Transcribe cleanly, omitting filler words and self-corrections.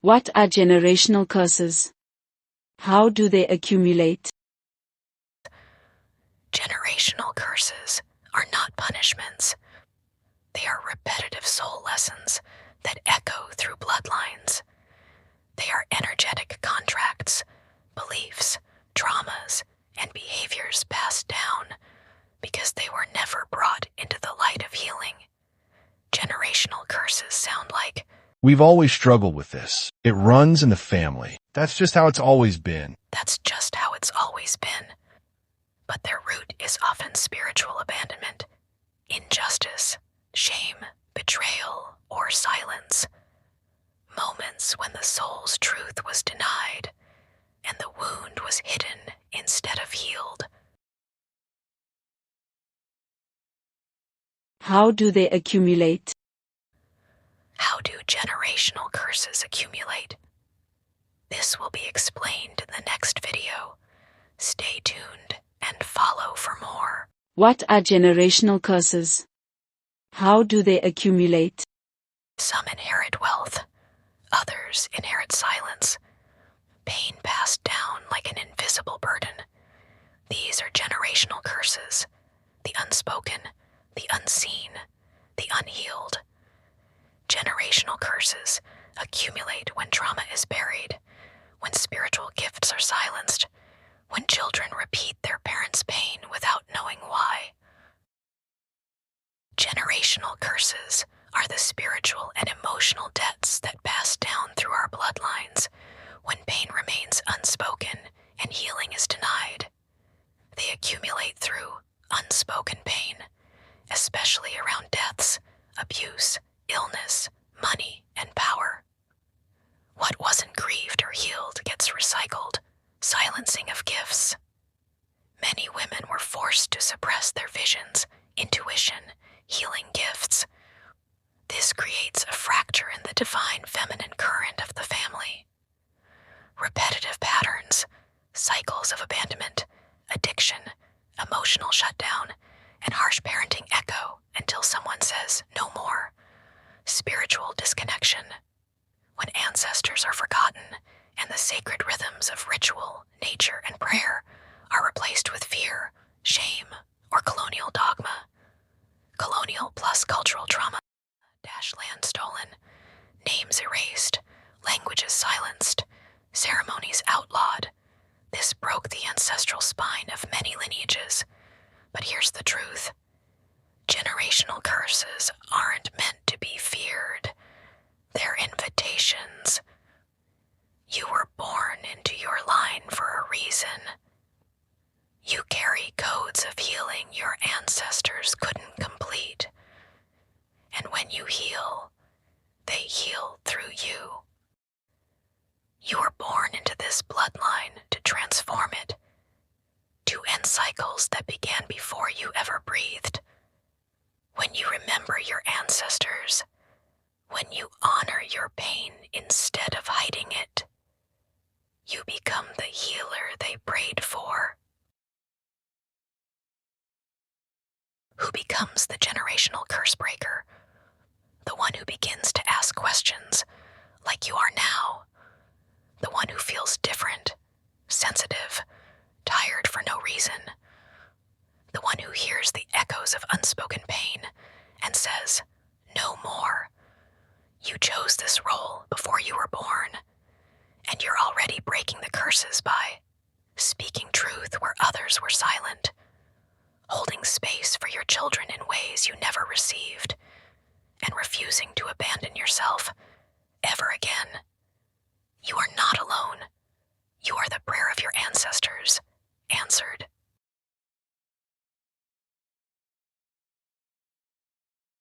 What are generational curses? How do they accumulate? Generational curses are not punishments. They are repetitive soul lessons that echo through bloodlines. They are energetic contracts, beliefs, traumas, and behaviors passed down because they were never brought into the light of healing. Generational curses sound like, "We've always struggled with this. It runs in the family. That's just how it's always been." "That's just how it's always been." But their root is often spiritual abandonment, injustice, shame, betrayal, or silence. Moments when the soul's truth was denied and the wound was hidden instead of healed. How do they accumulate? How do generational curses accumulate? This will be explained in the next video. Stay tuned and follow for more. What are generational curses? How do they accumulate? Some inherit wealth, others inherit silence. Pain passed down like an invisible burden. These are generational curses, the unspoken, the unseen, the unhealed. Generational curses accumulate when trauma is buried, when spiritual gifts are silenced, when children repeat their parents' pain without knowing why. Generational curses are the spiritual and emotional debts that pass down through our bloodlines when pain remains unspoken and healing is denied. They accumulate through unspoken pain, especially around deaths, abuse, illness, money, and power. What wasn't grieved or healed gets recycled, silencing of gifts. Many women were forced to suppress their visions, intuition, healing gifts. This creates a fracture in the divine feminine current of the family. Repetitive patterns, cycles of abandonment, addiction, emotional shutdown, and harsh parenting echo until someone says no more. Spiritual disconnection, when ancestors are forgotten and the sacred rhythms of ritual, nature, and prayer are replaced with fear, shame, or colonial dogma. Colonial plus cultural trauma, land stolen, names erased, languages silenced, ceremonies outlawed. This broke the ancestral spine of many lineages. But here's the truth. Generational curses aren't meant to be feared. They're invitations. You were born into your line for a reason. You carry codes of healing your ancestors couldn't complete. And when you heal, they heal through you. You were born into this bloodline to transform it, to end cycles that began before you ever breathed. When you remember your ancestors, when you honor your pain instead of hiding it, you become the healer they prayed for. Who becomes the generational curse breaker? The one who begins to ask questions, like you are now. The one who feels different, sensitive, tired for no reason. The one who hears the echoes of unspoken pain and says, no more. You chose this role before you were born, and you're already breaking the curses by speaking truth where others were silent, holding space for your children in ways you never received, and refusing to abandon